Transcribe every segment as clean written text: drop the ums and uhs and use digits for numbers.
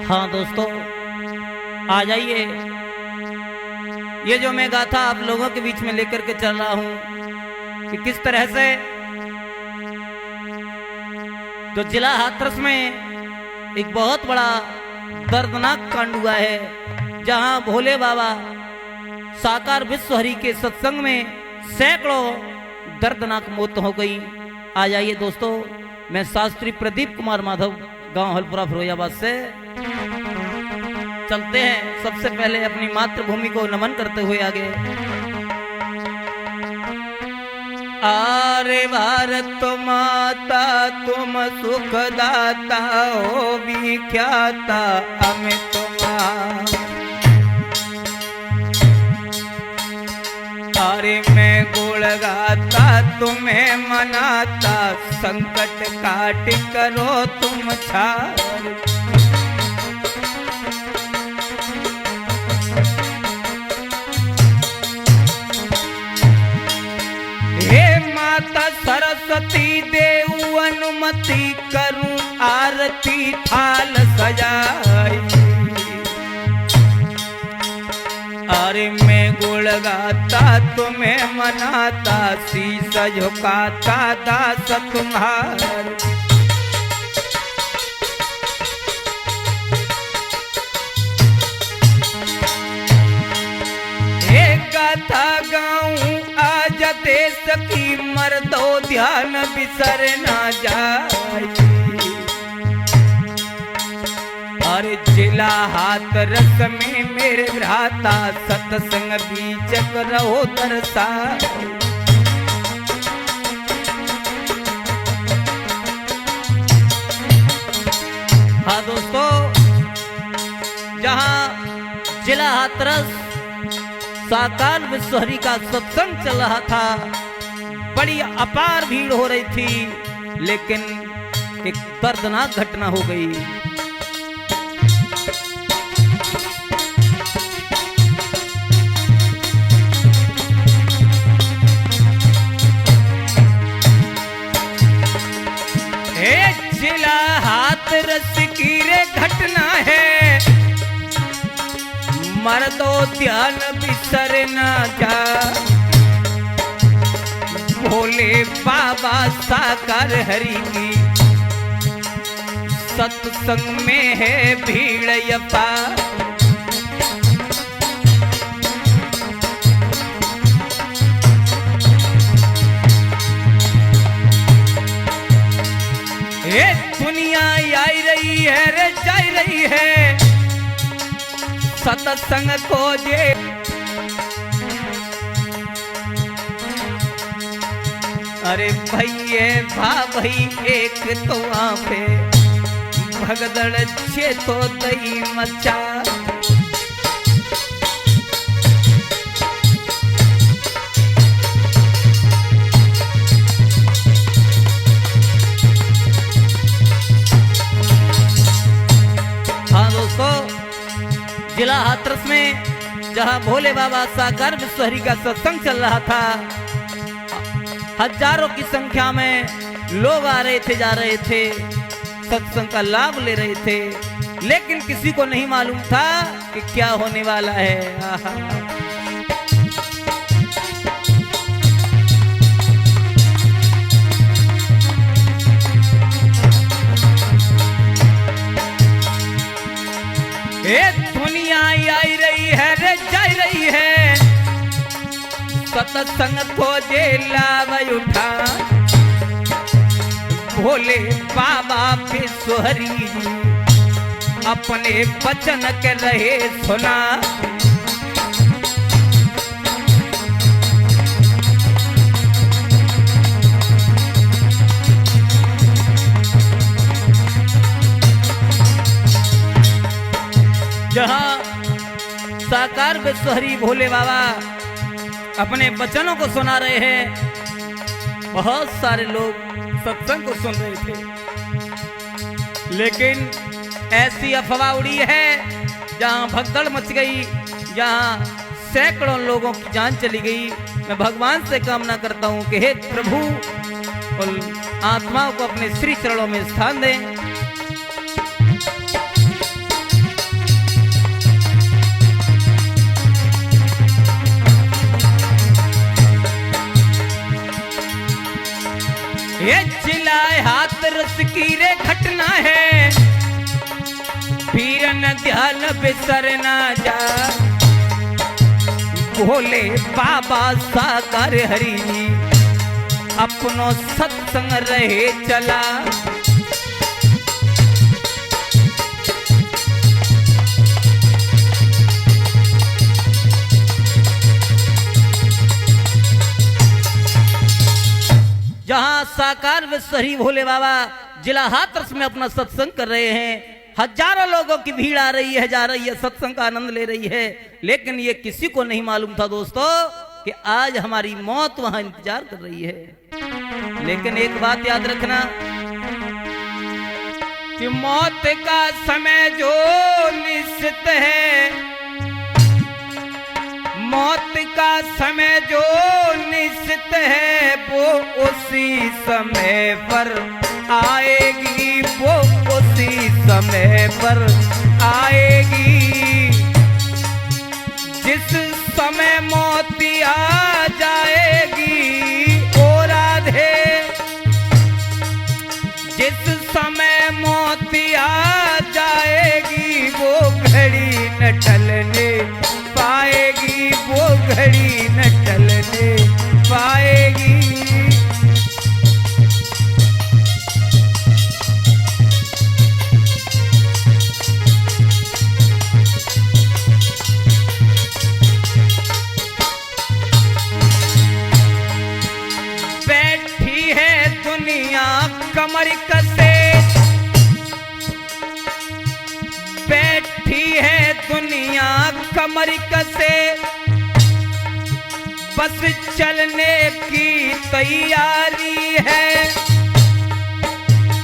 हाँ दोस्तों, आ जाइए। ये जो मैं गाथा आप लोगों के बीच में लेकर के चल रहा हूं कि किस तरह से तो जिला हाथरस में एक बहुत बड़ा दर्दनाक कांड हुआ है, जहां भोले बाबा साकार विश्वहरि के सत्संग में सैकड़ों दर्दनाक मौत हो गई। आ जाइए दोस्तों, मैं शास्त्री प्रदीप कुमार माधव, गांव हलपुरा फिरोजाबाद से चलते हैं। सबसे पहले अपनी मातृभूमि को नमन करते हुए आगे। आरे भारत माता तुम सुखदाता हो विख्याता अमित तुम्हारा। अरे मैं गुण गाता तुम्हें मनाता, संकट काट करो तुम छार। हे माता सरस्वती देऊ अनुमति करूं आरती थाल सजाई। अरे मैं गुण गाता तुम्हें मनाता, शीश झुकाता दास तुम्हार। एक गाथा गाऊं आज देश की, मर्दो ध्यान बिसर ना जाए। अरे जिला हाथरस में मेरे भ्राता, सत्संग बीचक रहो दरसा। हाँ दोस्तों, जहां जिला हाथरस साकार विश्वहरि का सत्संग चल रहा था, बड़ी अपार भीड़ हो रही थी, लेकिन एक दर्दनाक घटना हो गई। जिला हाथरस की रे घटना है, मर्दो ध्यान बिसर ना जा। भोले बाबा साकार हरि की सत्संग में है भीड़ अपार। ये दुनिया आई रही है रे जाई रही है, सत्संग खोजे। अरे भैये भाई एक तो वहां पे भगदड़ छे तो दई मचा। जिला हाथरस में जहां भोले बाबा साकार विश्वहरि का सत्संग चल रहा था, हजारों की संख्या में लोग आ रहे थे, जा रहे थे, सत्संग का लाभ ले रहे थे, लेकिन किसी को नहीं मालूम था कि क्या होने वाला है। दुनिया आई रही है रे जाई रही है, सत्संग खोजे लाभ उठा। भोले बाबा विश्वहरि अपने वचन के रहे सुना। जहां साकार विश्वहरि भोले बाबा अपने वचनों को सुना रहे हैं, बहुत सारे लोग सत्संग को सुन रहे थे, लेकिन ऐसी अफवाह उड़ी है जहां भगदड़ मच गई, जहां सैकड़ों लोगों की जान चली गई। मैं भगवान से कामना करता हूं कि हे प्रभु, उन आत्माओं को अपने श्री चरणों में स्थान दें। इतिहास की रे घटना है, फिर न ध्यान बिसरना जा। भोले बाबा साकार हरि अपनो सत्संग रहे चला। जहां साकार विश्वहरी भोले बाबा जिला हाथरस में अपना सत्संग कर रहे हैं, हजारों लोगों की भीड़ आ रही है, जा रही है, सत्संग का आनंद ले रही है। लेकिन ये किसी को नहीं मालूम था दोस्तों कि आज हमारी मौत वहां इंतजार कर रही है। लेकिन एक बात याद रखना कि मौत का समय जो निश्चित है, मौत का समय जो निश्चित है, वो उसी समय पर आएगी, वो उसी समय पर आएगी। जिस समय मौत आ जाएगी ओ राधे, जिस समय मौत आ जाएगी वो घड़ी न टलने पाएगी, वो घड़ी न टलने पाएगी। बैठी है दुनिया कमर कसे, बैठी है दुनिया कमर कसे, बस चलने की तैयारी है।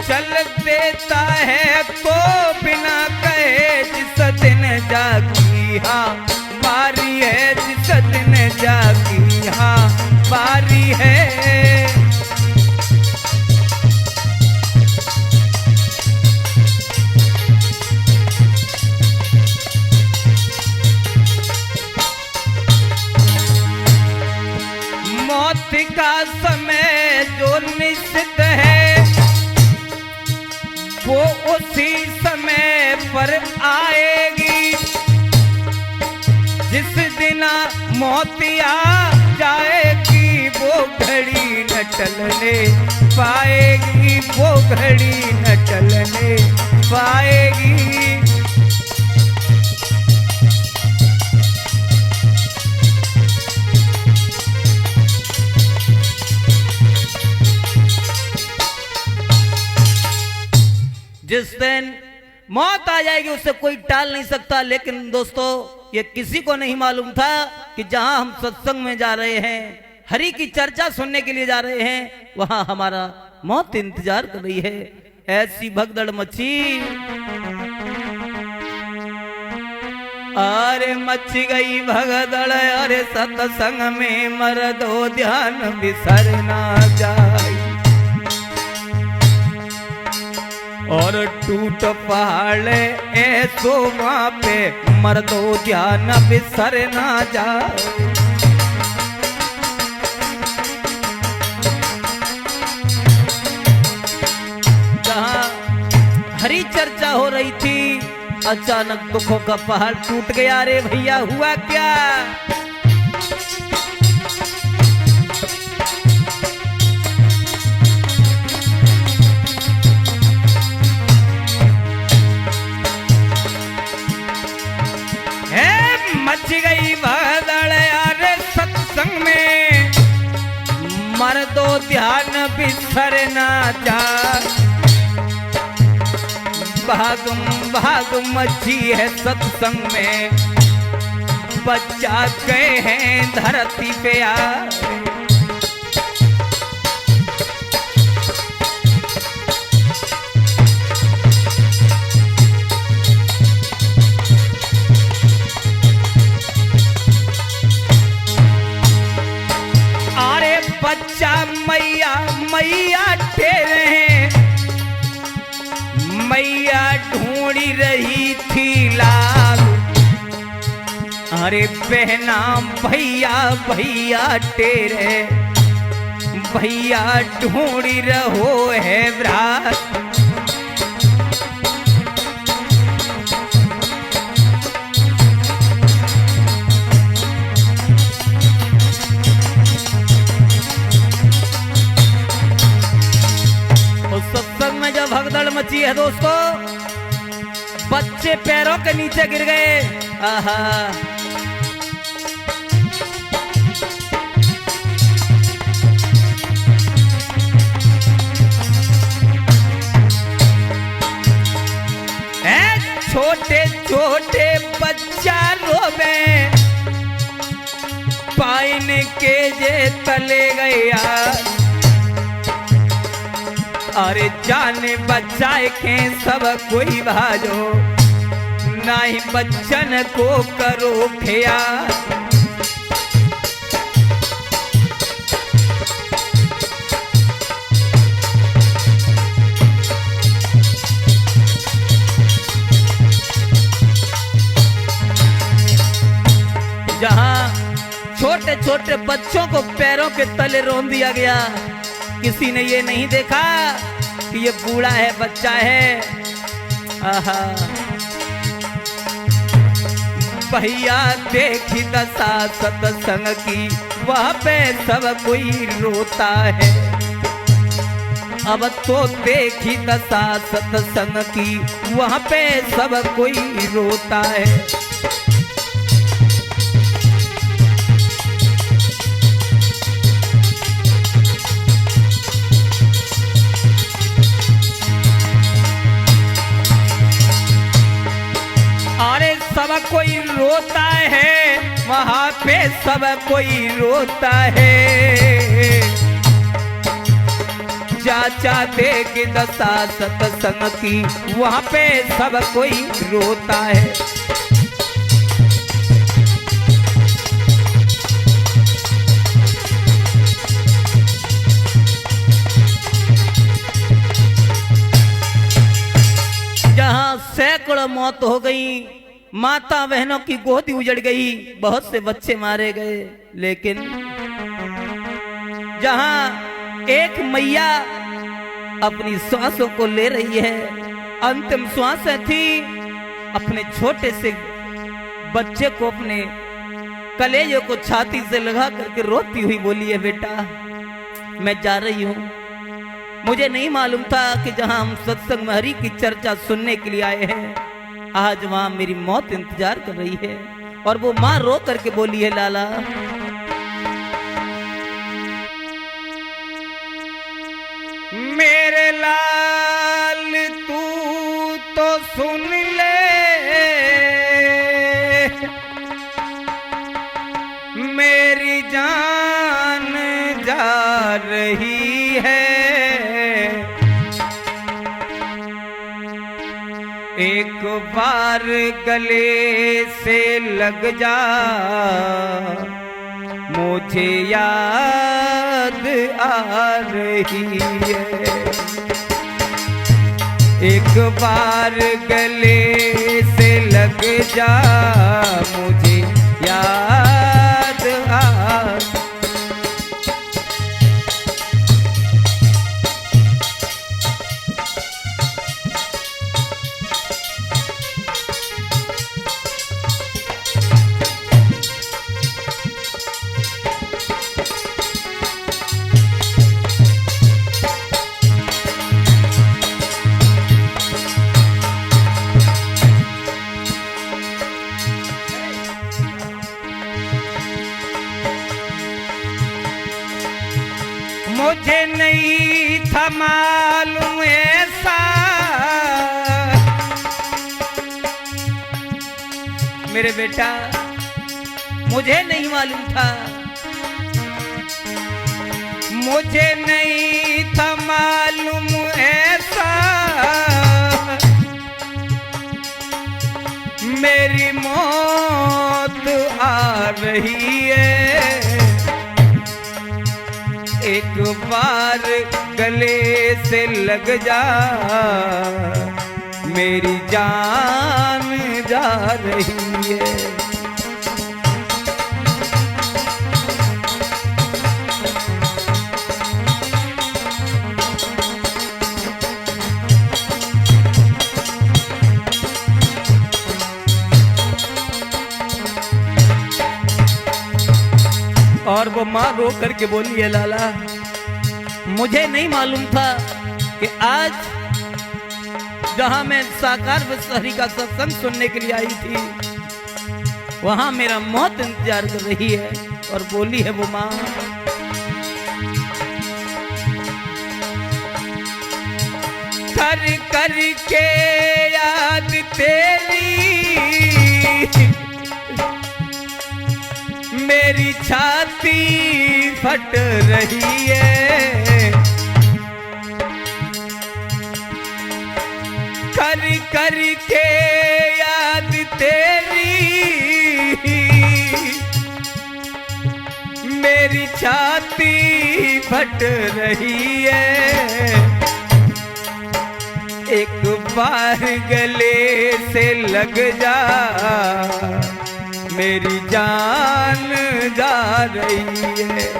चल देता है तो बिना कहे, जिस दिन जागी हाँ बारी है, जिस दिन जागी हाँ बारी है। मौत का समय जो निश्चित है, वो उसी समय पर आएगी। जिस दिन मौत आ जाएगी वो घड़ी न टलने पाएगी, वो घड़ी न टलने पाएगी। जिस दिन मौत आ जाएगी उसे कोई टाल नहीं सकता। लेकिन दोस्तों ये किसी को नहीं मालूम था कि जहां हम सत्संग में जा रहे हैं, हरि की चर्चा सुनने के लिए जा रहे हैं, वहां हमारा मौत इंतजार कर रही है। ऐसी भगदड़ मची, अरे मच गई भगदड़, अरे सत्संग में मर्दो ध्यान बिसर ना जाए। और टूट पहाड़ ऐसो वहां पे मर्दो ध्यान बिसर ना जाए। जहां हरी चर्चा हो रही थी, अचानक दुखों का पहाड़ टूट गया। रे भैया हुआ क्या? मच गई भगदड़ यार सत्संग में, मर्दो ध्यान बिसर ना जा। भागम भागम मची है सत्संग में, बच्चा गए हैं धरती पे यार। बच्चा मैया मैया ठहरे हैं, मैया ढूंढी रही थी लाल। अरे बहना भैया भैया तेरे, भैया ढूंढी रहो है व्रात। उस सत्संग में जब भगदड़ मची है दोस्तों, बच्चे पैरों के नीचे गिर गए। आहा, छोटे छोटे बच्चा रोवे, पाइन के जे तले गया। अरे जाने बचाए के सब कोई भाजो, नहीं बच्चन को करो ख्याल। जहां छोटे छोटे बच्चों को पैरों के तले रोन दिया गया, किसी ने ये नहीं देखा कि ये बूढ़ा है बच्चा है। आहा, भैया देखी दशा सत्संग की, वहां पे सब कोई रोता है। अब तो देखी दशा सत्संग की, वहां पे सब कोई रोता है। सब कोई रोता है, वहां पे सब कोई रोता है। चाचा देख दशा सत्संग की, वहां पे सब कोई रोता है। जहां सैकड़ों मौत हो गई, माता बहनों की गोदी उजड़ गई, बहुत से बच्चे मारे गए, लेकिन जहां एक मैया अपनी श्वासों को ले रही है, अंतिम श्वासें थी, अपने छोटे से बच्चे को अपने कलेजे को छाती से लगा करके रोती हुई बोली है, बेटा मैं जा रही हूं। मुझे नहीं मालूम था कि जहां हम सत्संग में हरि की चर्चा सुनने के लिए आए हैं, आज वहां मेरी मौत इंतजार कर रही है। और वो मां रो करके बोली है, लाला मेरे लाल तू तो सुन ले, मेरी जान जा रही है। एक बार गले से लग जा, मुझे याद आ रही है। एक बार गले से लग जा, मुझे याद आ। मुझे नहीं था मालूम ऐसा, मेरे बेटा मुझे नहीं मालूम था, मुझे नहीं था मालूम ऐसा। मेरी मौत आ रही है। एक बार गले से लग जा, मेरी जान जा रही है। और वो माँ रो करके बोली है लाला, मुझे नहीं मालूम था कि आज जहां मैं साकार विश्वहरि का सत्संग सुनने के लिए आई थी वहां मेरा मौत इंतजार कर रही है। और बोली है वो माँ, कर कर के याद तेरी मेरी छाती फट रही है, कर कर के याद तेरी मेरी छाती फट रही है, एक बार गले से लग जा मेरी जान जा रही है।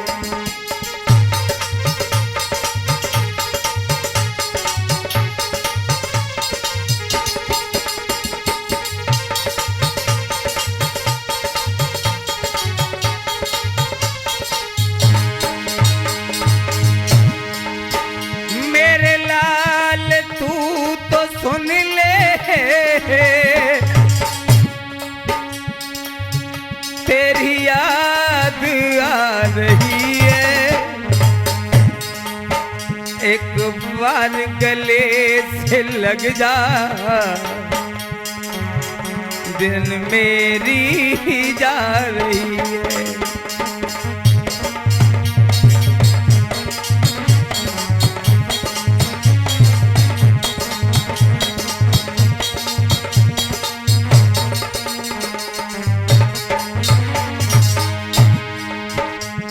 मेरे लाल तू तो सुन ले तेरी याद आ रही है, एक बार गले से लग जा दिन मेरी जा रही है।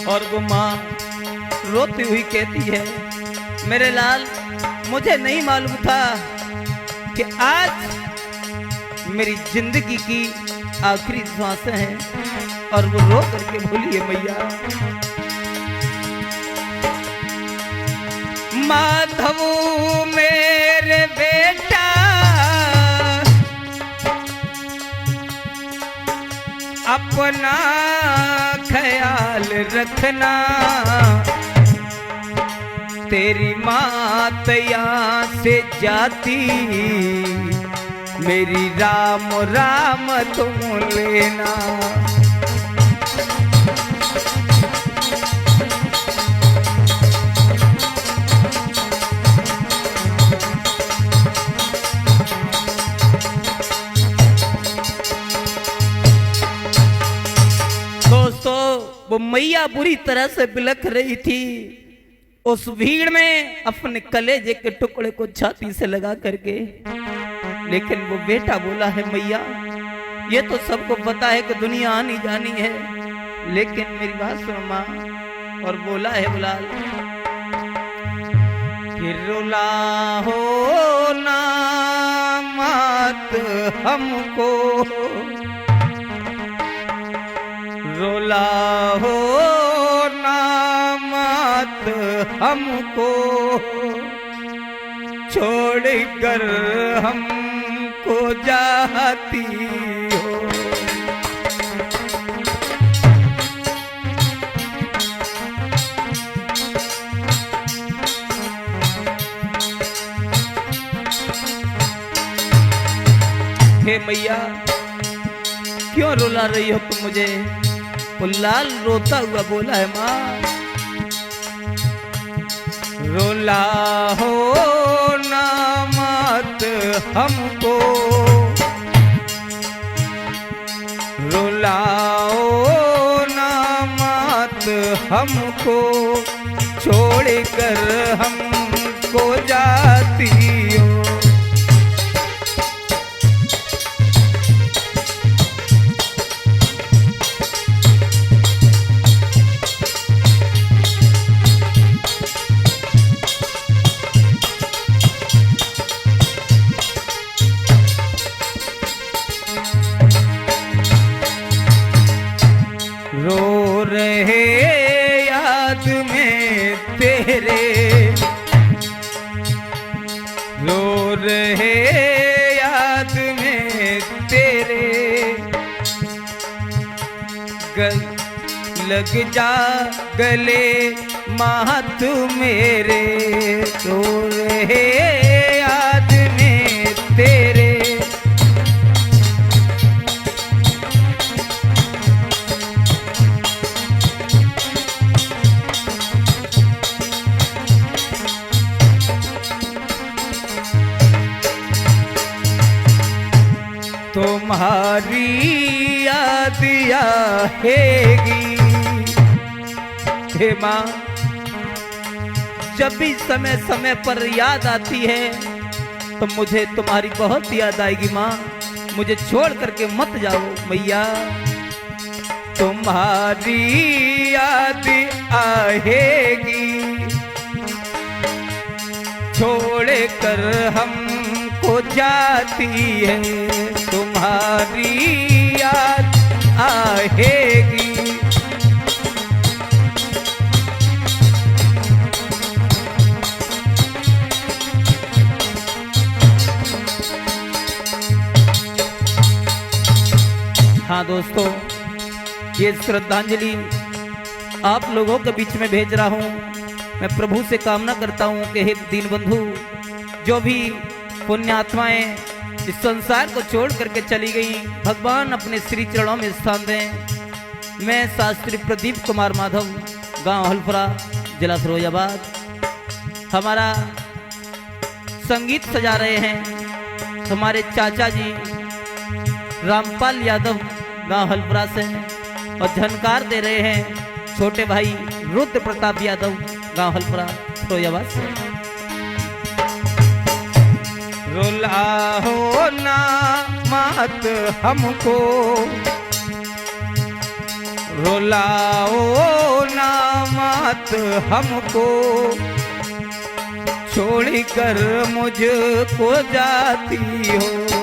और वो माँ रोती हुई कहती है, मेरे लाल मुझे नहीं मालूम था कि आज मेरी जिंदगी की आखिरी सांसें हैं। और वो रो करके बोली है, मैया माधव मेरे बेटा अपना ख्याल रखना, तेरी मात यहाँ से जाती मेरी राम राम तुम लेना। वो मैया बुरी तरह से बिलख रही थी। उस भीड़ में अपने कलेजे के टुकड़े को छाती से लगा करके, लेकिन वो बेटा बोला है, मैया ये तो सबको पता है कि दुनिया आनी जानी है, लेकिन मेरी बात सुनो माँ। और बोला है बुलाल कि रुला हो ना मत हमको, रुला हो ना मत हमको, छोड़ कर हमको जाती हो। हे मैया क्यों रुला रही हो तुम मुझे? लाल रोता हुआ बोला है, माँ रुला हो ना मत हमको, रुलाओ ना मत हमको, छोड़ कर हमको जाती हो। रो रहे याद में तेरे, रो लग जा गले माँ तू मेरे, रो रहे याद में तेरे। तुम्हारी याद आएगी हे माँ, जब भी समय समय पर याद आती है तो मुझे तुम्हारी बहुत याद आएगी माँ, मुझे छोड़ करके मत जाओ मैया। तुम्हारी याद आएगी छोड़ कर हमको जाती है, तुम्हारी याद आएगी। हाँ दोस्तों, ये श्रद्धांजलि आप लोगों के बीच में भेज रहा हूँ। मैं प्रभु से कामना करता हूँ कि हे दीनबंधु, जो भी पुण्य आत्माएं इस संसार को छोड़ करके चली गई, भगवान अपने श्री चरणों में स्थान दें। मैं शास्त्री प्रदीप कुमार माधव, गांव हल्फरा, जिला फिरोजाबाद। हमारा संगीत सजा रहे हैं हमारे चाचा जी रामपाल यादव, गांव हल्फरा से, और झनकार दे रहे हैं छोटे भाई रुद्र प्रताप यादव, गांव हल्फरा, फिरोजाबाद से। रुलाओ ना मत हमको, रुलाओ ना मत हमको, छोड़ कर मुझको जाती हो।